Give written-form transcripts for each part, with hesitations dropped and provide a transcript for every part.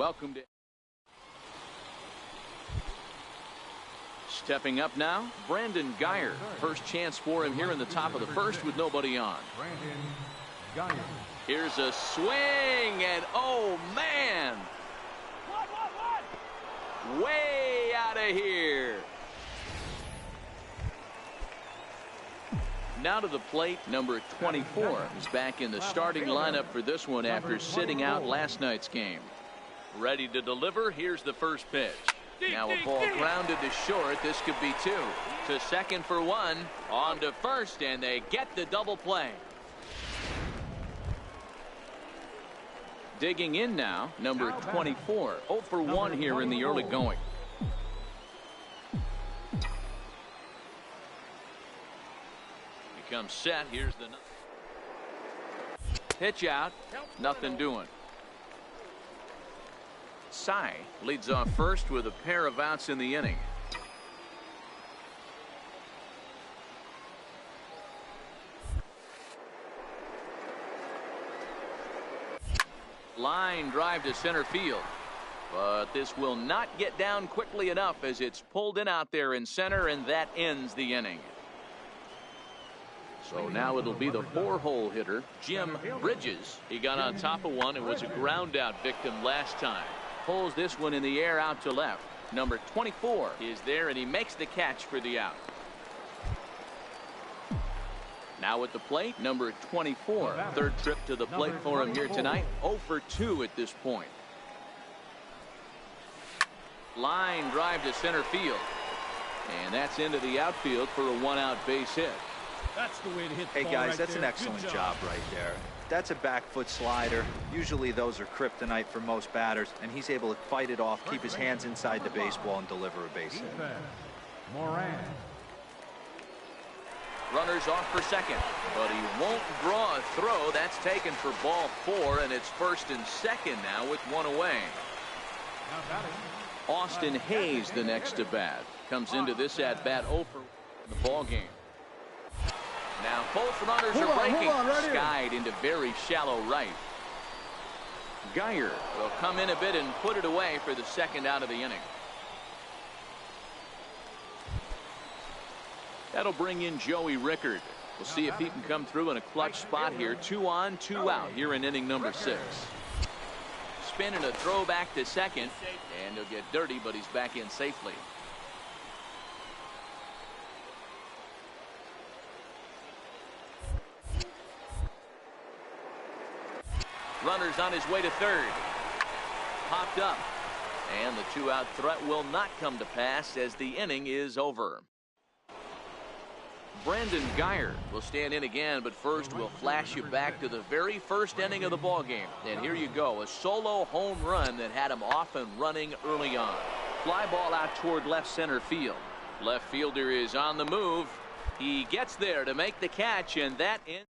welcome to... Stepping up now, Brandon Geyer. First chance for him here in the top of the first with nobody on. Brandon Geyer. Here's a swing, and oh, man! Way out of here. Now to the plate, number 24 is back in the starting lineup for this one after sitting out last night's game. Ready to deliver. Here's the first pitch. Now a ball grounded to short. This could be two. To second for one. On to first, and they get the double play. Digging in now, number 24. 0 for 1 here in the early going. Becomes set. Here's the pitch out. Nothing doing. Sy leads off first with a pair of outs in the inning. Line drive to center field, but this will not get down quickly enough as it's pulled in out there in center, and that ends the inning. So now it'll be the 4-hole hitter, Jim Bridges. He got on top of one and was a ground out victim last time. Pulls this one in the air out to left. Number 24 is there, and he makes the catch for the out. Now at the plate, number 24. Third trip to the plate for him here tonight. 0 for 2 at this point. Line drive to center field. And that's into the outfield for a 1-out base hit. That's the way to hit. Hey guys, that's an excellent job right there. That's a back foot slider. Usually those are kryptonite for most batters, and he's able to fight it off, keep his hands inside the baseball, and deliver a base hit. Moran. Runners off for second, but he won't draw a throw. That's taken for ball 4, and it's first and second now with one away. Austin Hayes the next to bat. Comes into this at bat 0 for the ball game. Now both runners are breaking. Skied into very shallow right. Geyer will come in a bit and put it away for the second out of the inning. That'll bring in Joey Rickard. We'll see if he can come through in a clutch spot here. 2 on, 2 out here in inning number 6. Spin and a throw back to second, and he'll get dirty, but he's back in safely. Runners on his way to third. Popped up, and the 2-out threat will not come to pass as the inning is over. Brandon Geyer will stand in again, but first we'll flash you back to the very first inning of the ball game. And here you go, a solo home run that had him off and running early on. Fly ball out toward left center field. Left fielder is on the move. He gets there to make the catch, and that ends.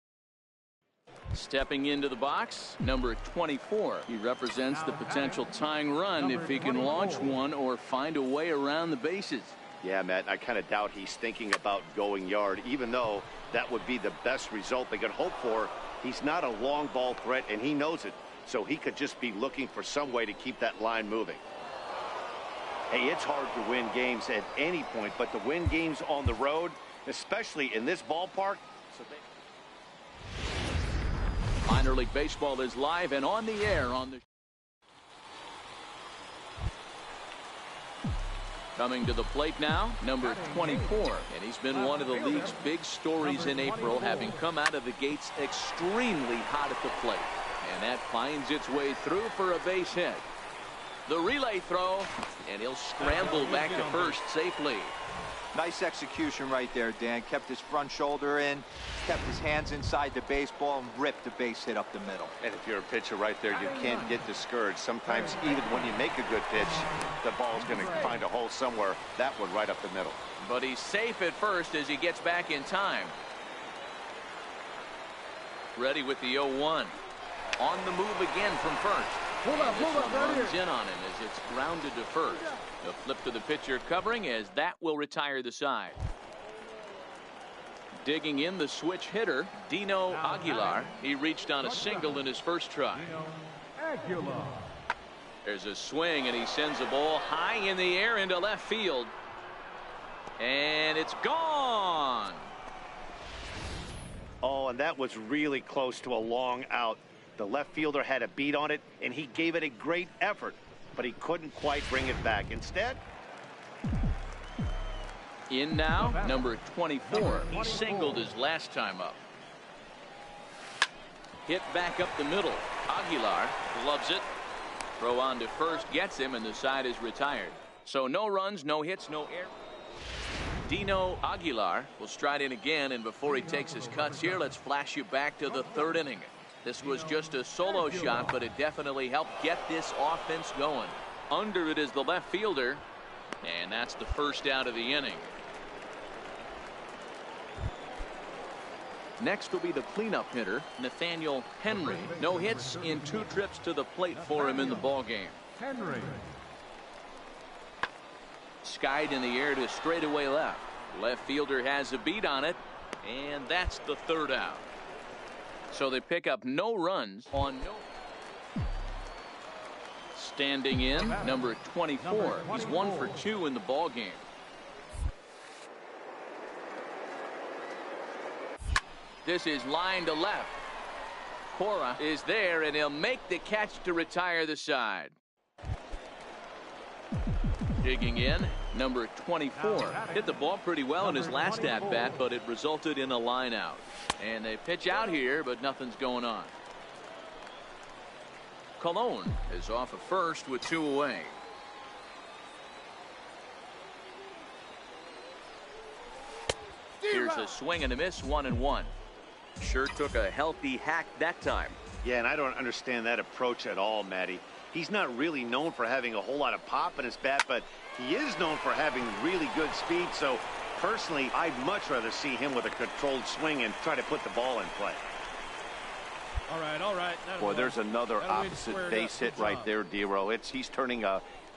Stepping into the box, number 24. He represents the potential tying run if he can launch one or find a way around the bases. Yeah, Matt, I kind of doubt he's thinking about going yard, even though that would be the best result they could hope for. He's not a long ball threat, and he knows it, so he could just be looking for some way to keep that line moving. Hey, it's hard to win games at any point, but to win games on the road, especially in this ballpark. Minor League Baseball is live and on the air on the... Coming to the plate now, number 24, and he's been one of the league's big stories in April, having come out of the gates extremely hot at the plate, and that finds its way through for a base hit. The relay throw, and he'll scramble back to first safely. Nice execution right there, Dan. Kept his front shoulder in, kept his hands inside the baseball, and ripped the base hit up the middle. And if you're a pitcher right there, you can't get discouraged. Sometimes even when you make a good pitch, the ball's going to find a hole somewhere. That one right up the middle. But he's safe at first as he gets back in time. Ready with the 0-1. On the move again from first. Runs in on him as it's grounded to first. The flip to the pitcher covering as that will retire the side. Digging in the switch hitter, Dino Aguilar. He reached on a single in his first try. There's a swing, and he sends the ball high in the air into left field. And it's gone. Oh, and that was really close to a long out. The left fielder had a beat on it, and he gave it a great effort, but he couldn't quite bring it back. Instead, in now, number 24. He singled his last time up. Hit back up the middle. Aguilar gloves it. Throw on to first gets him, and the side is retired. So no runs, no hits, no errors. Dino Aguilar will stride in again, and before he takes his cuts here, let's flash you back to the third inning. This was just a solo shot, but it definitely helped get this offense going. Under it is the left fielder, and that's the first out of the inning. Next will be the cleanup hitter, Nathaniel Henry. No hits in 2 trips to the plate for him in the ballgame. Henry. Skied in the air to straightaway left. Left fielder has a beat on it, and that's the third out. So they pick up no runs on no. Standing in, number 24. He's 1 for 2 in the ballgame. This is line to left. Cora is there, and he'll make the catch to retire the side. Digging in, number 24. Hit the ball pretty well in his last at-bat, but it resulted in a line out. And they pitch out here, but nothing's going on. Colon is off of first with 2 away. Here's a swing and a miss, 1-1. Sure took a healthy hack that time. yeah, and I don't understand that approach at all, Matty. He's not really known for having a whole lot of pop in his bat, but he is known for having really good speed. So personally, I'd much rather see him with a controlled swing and try to put the ball in play. All right, all right. Boy, there's another opposite base hit right there, Dero. He's turning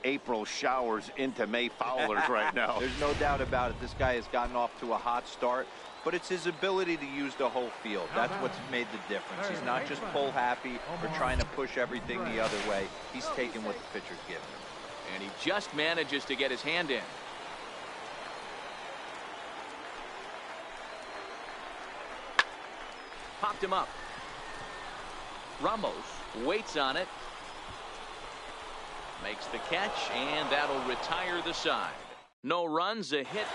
April showers into May foulers right now. There's no doubt about it. This guy has gotten off to a hot start, but it's his ability to use the whole field. That's what's made the difference. He's not just pull happy or trying to push everything the other way. He's taking what the pitcher's giving him. And he just manages to get his hand in. Popped him up. Ramos waits on it. Makes the catch, and that'll retire the side. No runs, a hit.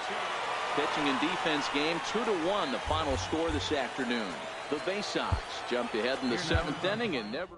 Pitching and defense game 2-1, the final score this afternoon. The Bay Sox jumped ahead in the 7th inning and never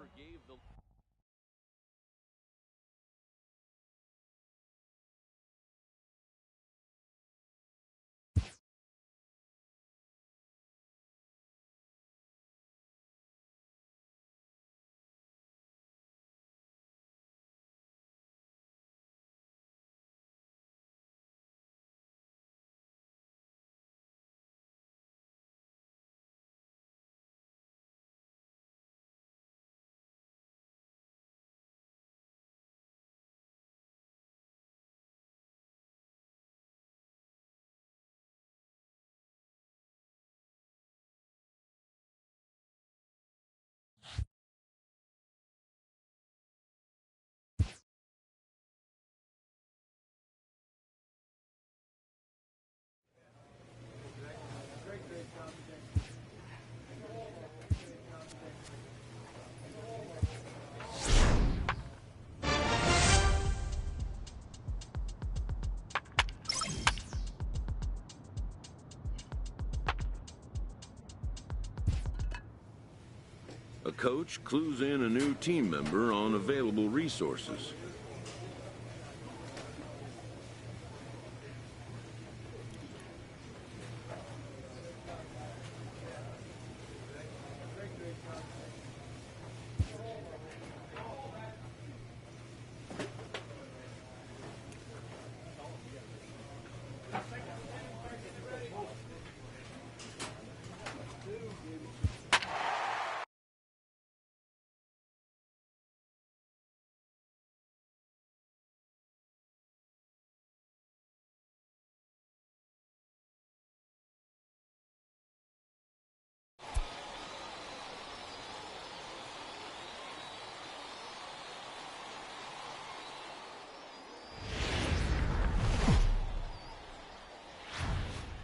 A coach clues in a new team member on available resources.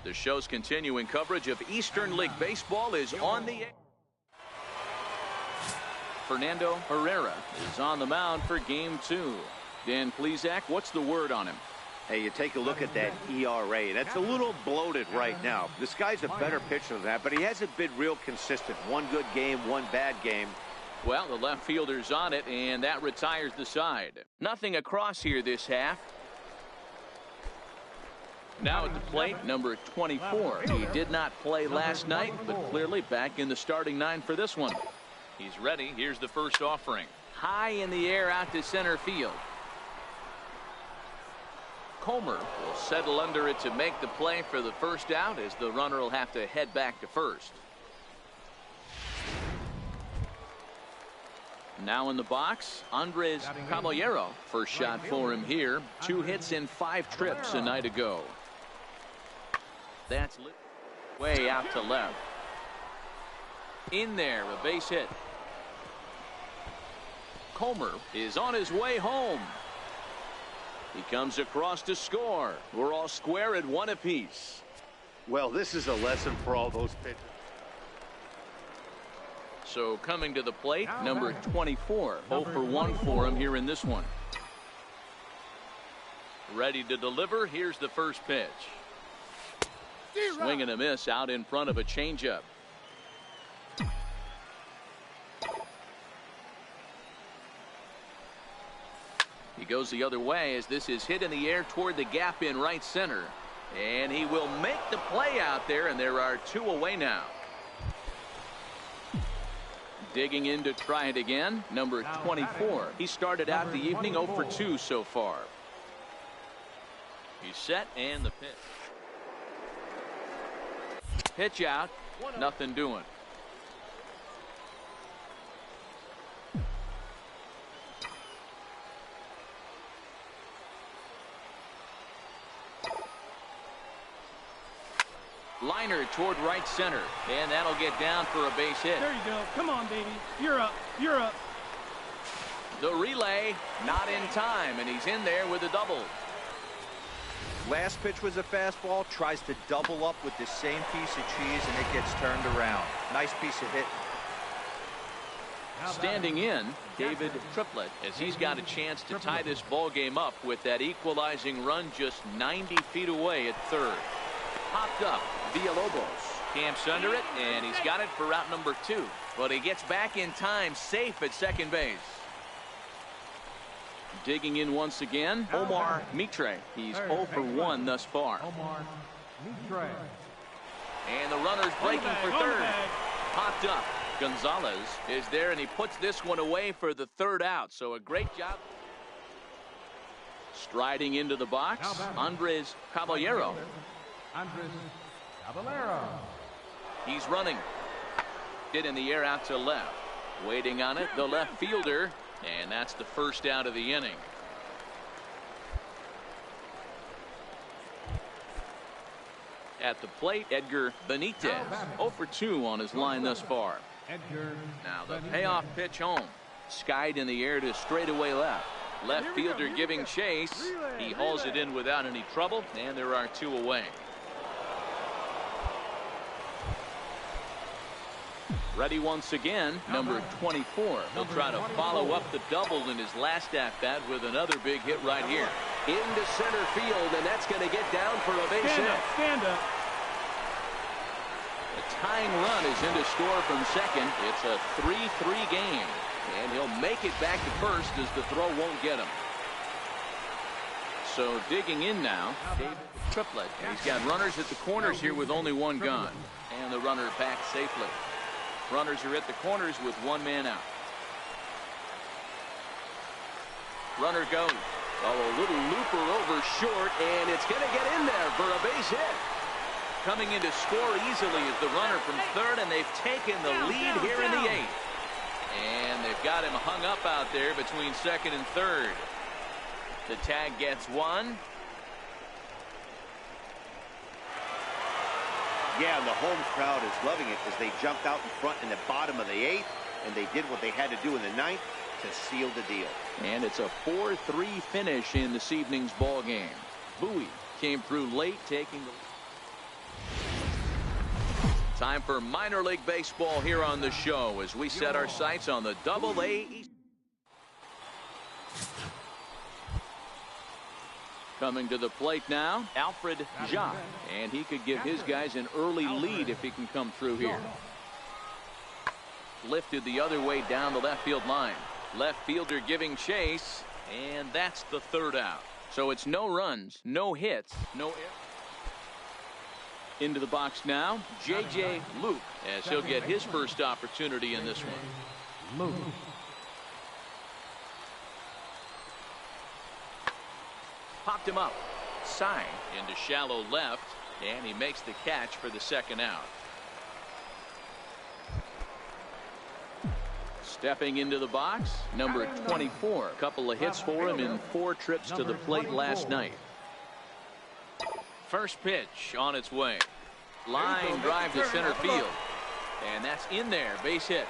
The show's continuing coverage of Eastern League Baseball is on the air. Fernando Herrera is on the mound for game 2. Dan Plesac, what's the word on him? Hey, you take a look at that ERA. That's a little bloated right now. This guy's a better pitcher than that, but he hasn't been real consistent. One good game, one bad game. Well, the left fielder's on it, and that retires the side. Nothing across here this half. Now at the plate, number 24. He did not play last night, but clearly back in the starting 9 for this one. He's ready. Here's the first offering. High in the air out to center field. Comer will settle under it to make the play for the first out, as the runner will have to head back to first. Now in the box, Andres Caballero. First shot for him here. 2 hits in 5 trips a night ago. That's way out to left. In there, a base hit. Comer is on his way home. He comes across to score. We're all square at 1 apiece. Well, this is a lesson for all those pitchers. So coming to the plate, number 24. 0 for 1 for him here in this one. Ready to deliver. Here's the first pitch. Swing and a miss out in front of a changeup. He goes the other way as this is hit in the air toward the gap in right center. And he will make the play out there, and there are 2 away now. Digging in to try it again, number 24. He started out the evening 0 for 2 so far. He's set, and the pitch. Pitch out, nothing doing. Liner toward right center, and that'll get down for a base hit. There you go. Come on, baby. You're up. You're up. The relay not in time, and he's in there with a double. Last pitch was a fastball, tries to double up with the same piece of cheese, and it gets turned around. Nice piece of hit. Standing in, David Triplett, as he's got a chance to tie this ball game up with that equalizing run just 90 feet away at third. Popped up, Villalobos camps under it, and he's got it for route number 2. But he gets back in time, safe at second base. Digging in once again, Omar Mitre. He's 0 for 1 thus far. And the runner's breaking for third. Popped up. Gonzalez is there, and he puts this one away for the third out. So a great job. Striding into the box, Andres Caballero. He's running. Hit in the air out to left. Waiting on it, the left fielder. And that's the first out of the inning. At the plate, Edgar Benitez. 0 for 2 on his line thus far. Now the payoff pitch home. Skied in the air to straightaway left. Left fielder giving chase. He hauls it in without any trouble, and there are 2 away. Ready once again, number 24. He'll try to follow up the double in his last at-bat with another big hit right here. Into center field, and that's going to get down for a base hit. Stand up. The tying run is into score from second. It's a 3-3 game, and he'll make it back to first as the throw won't get him. So digging in now, David Triplett. He's got runners at the corners here with only 1 gone, and the runner back safely. Runners are at the corners with 1 man out. Runner goes. Oh, a little looper over short, and it's going to get in there for a base hit. Coming in to score easily is the runner from third, and they've taken the lead here in the 8th. And they've got him hung up out there between second and third. The tag gets 1. Yeah, and the home crowd is loving it as they jumped out in front in the bottom of the 8th, and they did what they had to do in the 9th to seal the deal. And it's a 4-3 finish in this evening's ball game. Bowie came through late, taking the Time for minor league baseball here on the show as we set our sights on the Double-A East. Coming to the plate now, Alfred Jacques, and he could give his guys an early lead if he can come through here. Lifted the other way down the left field line. Left fielder giving chase, and that's the third out. So it's no runs, no hits, no errors. Into the box now, J.J. Luke, as he'll get his first opportunity in this one. Luke. Popped him up. Sign into shallow left, and he makes the catch for the second out. Stepping into the box, number 24. A couple of hits for him in 4 trips to the plate last night. First pitch on its way. Line drive to center field. And that's in there. Base hit.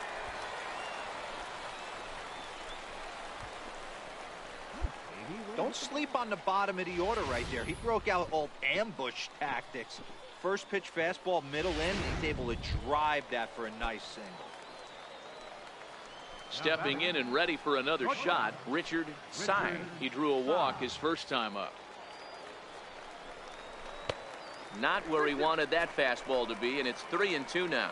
Don't sleep on the bottom of the order right there. He broke out old ambush tactics. First pitch fastball, middle in. He's able to drive that for a nice single. Stepping in and ready for another shot, Richard Sign. He drew a walk his first time up. Not where he wanted that fastball to be, and it's 3-2 now.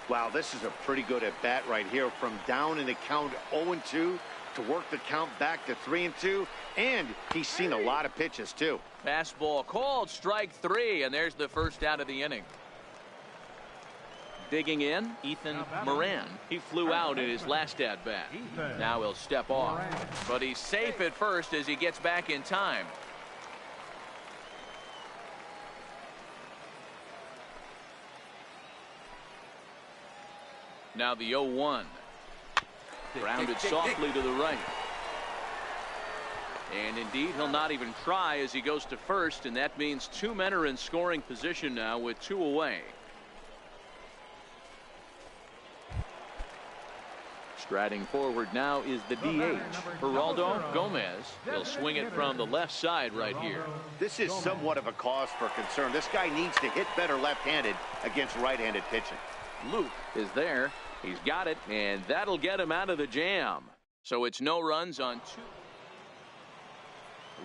Wow, this is a pretty good at bat right here. From down in the count 0-2 to work the count back to 3-2, and he's seen a lot of pitches too. Fastball called, strike 3, and there's the first out of the inning. Digging in, Ethan Moran. He flew out in his last at bat. Now he'll step off, but he's safe at first as he gets back in time. Now the 0-1. Grounded softly to the right. And indeed, he'll not even try as he goes to first, and that means 2 men are in scoring position now with 2 away. Striding forward now is the DH, Geraldo Gomez. He'll swing it from the left side right here. This is somewhat of a cause for concern. This guy needs to hit better left-handed against right-handed pitching. Luke is there. He's got it, and that'll get him out of the jam. So it's no runs on 2.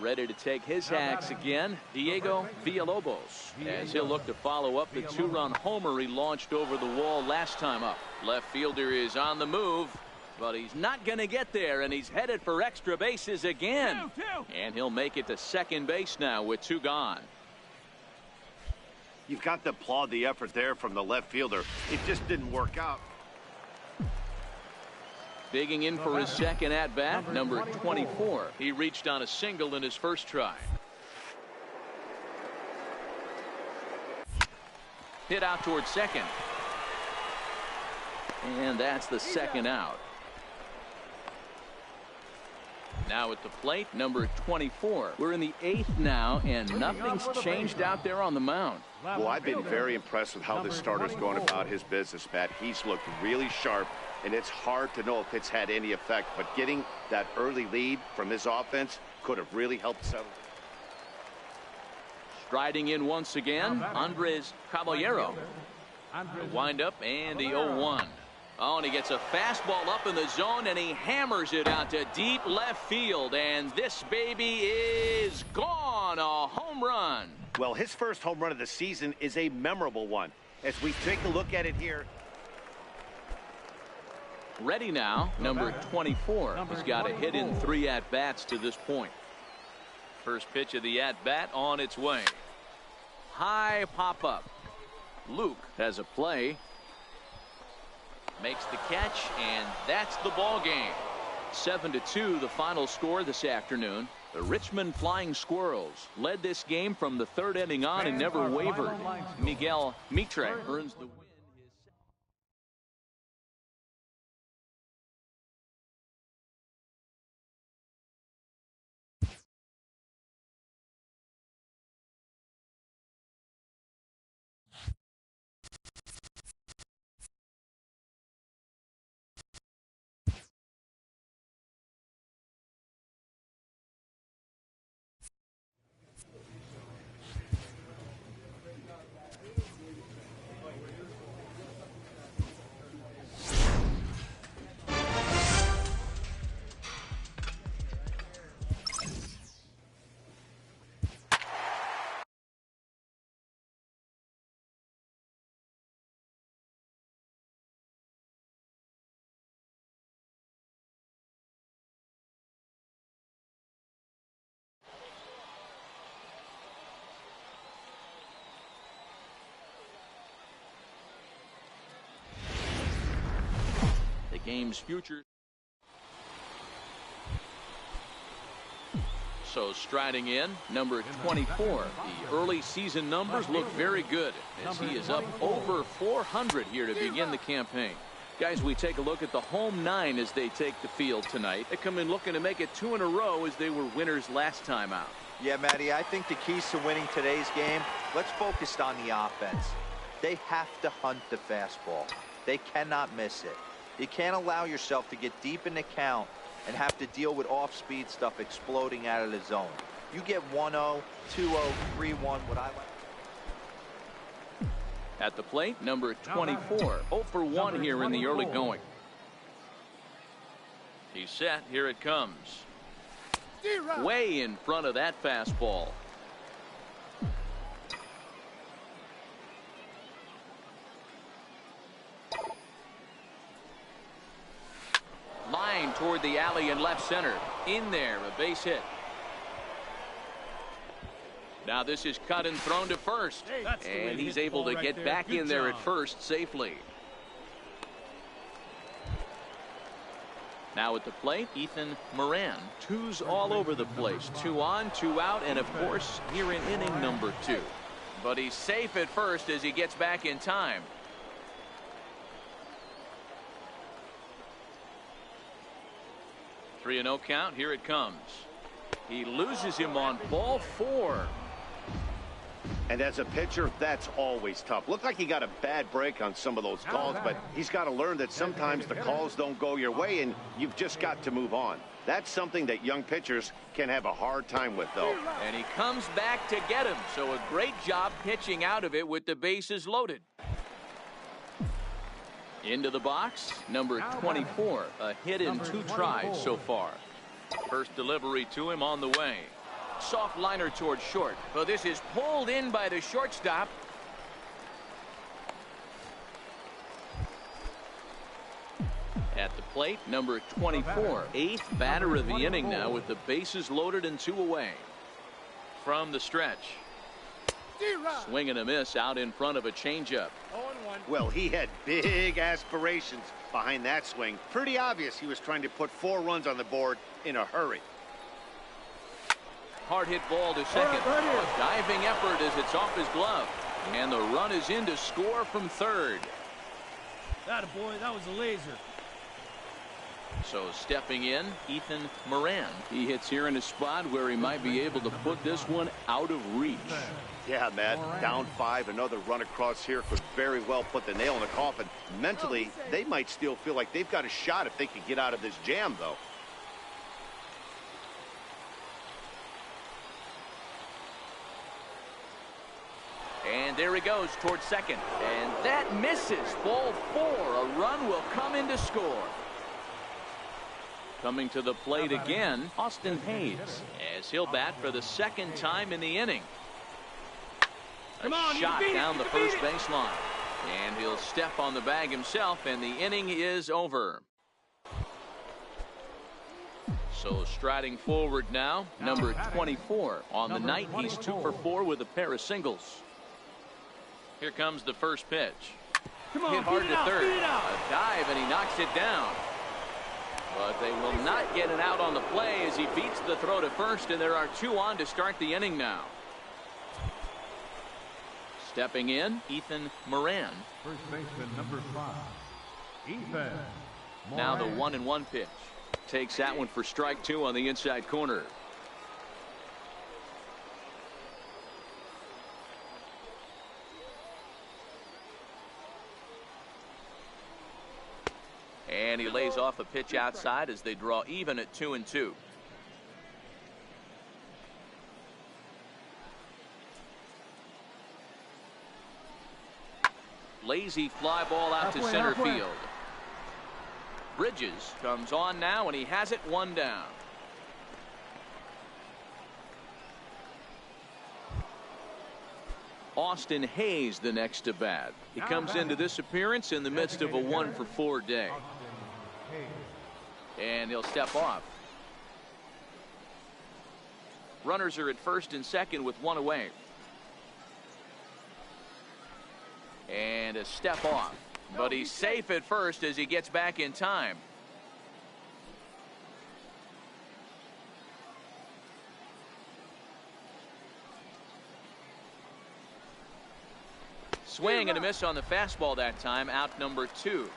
Ready to take his hacks again, Diego Villalobos, as he'll look to follow up the 2-run homer he launched over the wall last time up. Left fielder is on the move, but he's not going to get there, and he's headed for extra bases again. And he'll make it to second base now with 2 gone. You've got to applaud the effort there from the left fielder. It just didn't work out. Digging in for his second at-bat, number 24. He reached on a single in his first try. Hit out towards second. And that's the second out. Now at the plate, number 24. We're in the 8th now, and nothing's changed out there on the mound. Well, I've been very impressed with how this starter's going about his business, Matt. He's looked really sharp, and it's hard to know if it's had any effect, but getting that early lead from his offense could have really helped settle. Striding in once again, Andres Caballero. The windup and the 0-1. Oh, and he gets a fastball up in the zone, and he hammers it out to deep left field, and this baby is gone. A home run. Well, his first home run of the season is a memorable one. As we take a look at it here. Ready now, number 24. He's got a hit in 3 at-bats to this point. First pitch of the at-bat on its way. High pop-up. Luke has a play. Makes the catch, and that's the ball game. 7-2 the final score this afternoon. The Richmond Flying Squirrels led this game from the 3rd inning on and never wavered. Miguel Mitre earns the win. game's future. So striding in, number 24. The early season numbers look very good as he is up over 400 here to begin the campaign. Guys, we take a look at the home 9 as they take the field tonight. They come in looking to make it 2 in a row as they were winners last time out. Yeah, Matty, I think the keys to winning today's game, let's focus on the offense. They have to hunt the fastball. They cannot miss it. You can't allow yourself to get deep in the count and have to deal with off-speed stuff exploding out of the zone. You get 1-0, 2-0, 3-1, what I like. At the plate, number 24. 0 for 1 here in the early going. He's set. Here it comes. Way in front of that fastball. Line toward the alley in left center. In there, a base hit. Now this is cut and thrown to first. And he's able to get back in there at first safely. Now at the plate, Ethan Moran. 2's all over the place. 2 on, 2 out, and of course, here in inning number 2. But he's safe at first as he gets back in time. Three and 0 count. Here it comes. He loses him on ball 4. And as a pitcher, that's always tough. Looked like he got a bad break on some of those calls, but he's got to learn that sometimes the calls don't go your way, and you've just got to move on. That's something that young pitchers can have a hard time with, though. And he comes back to get him, so a great job pitching out of it with the bases loaded. Into the box, number 24. A hit in 2 tries so far. First delivery to him on the way. Soft liner towards short. But this is pulled in by the shortstop. At the plate, number 24. 8th batter of the inning now with the bases loaded and 2 away. From the stretch. Swing and a miss out in front of a changeup. Well, he had big aspirations behind that swing. Pretty obvious he was trying to put 4 runs on the board in a hurry. Hard hit ball to second. A diving effort as it's off his glove. And the run is in to score from third. That boy, that was a laser. So stepping in, Ethan Moran. He hits here in a spot where he might be able to put this one out of reach. Yeah, Matt, down 5, another run across here could very well put the nail in the coffin. Mentally, they might still feel like they've got a shot if they could get out of this jam, though. And there he goes towards second. And that misses. Ball 4. A run will come in to score. Coming to the plate again, Austin Hayes, as he'll bat for the second time in the inning. A shot down the first baseline. And he'll step on the bag himself, and the inning is over. So striding forward now, number 24. On the night, he's 2 for 4 with a pair of singles. Here comes the first pitch. Hit hard to third. A dive, and he knocks it down. But they will not get it out on the play as he beats the throw to first, and there are 2 on to start the inning now. Stepping in, Ethan Moran. First baseman number 5, Ethan Moran. Now the 1-1 pitch. Takes that one for strike 2 on the inside corner. And he lays off a pitch outside as they draw even at 2-2. Lazy fly ball out to center field. Bridges comes on now, and he has it 1 down. Austin Hayes the next to bat. He comes into this appearance in the midst of a 1 for 4 day. And he'll step off. Runners are at first and second with 1 away. And a step off. But he's safe at first as he gets back in time. Swing and a miss on the fastball that time. Out number 2.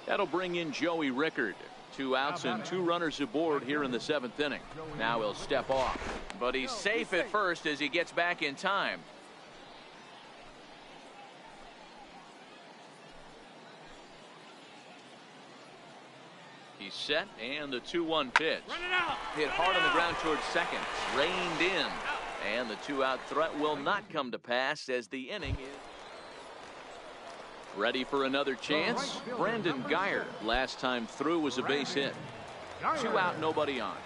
That'll bring in Joey Rickard. 2 outs and 2 runners aboard here in the 7th inning. Now he'll step off. But he's safe at first as he gets back in time. He's set, and the 2-1 pitch. Hit hard on the ground towards second. Reined in. And the 2-out threat will not come to pass as the inning is ready for another chance. Brandon Geyer, last time through, was a base hit. 2 out, nobody on.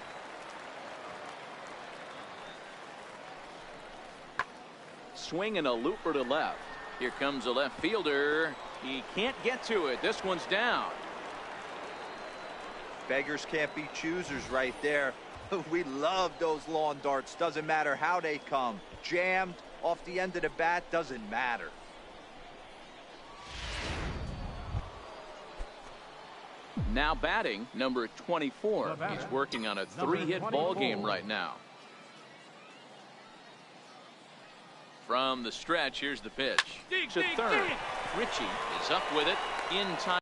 Swing and a looper to left. Here comes a left fielder. He can't get to it. This one's down. Beggars can't be choosers right there. We love those lawn darts. Doesn't matter how they come. Jammed, off the end of the bat, doesn't matter. Now batting, number 24. He's working on a 3-hit ball game right now. From the stretch, here's the pitch. To third. Ritchie is up with it in time.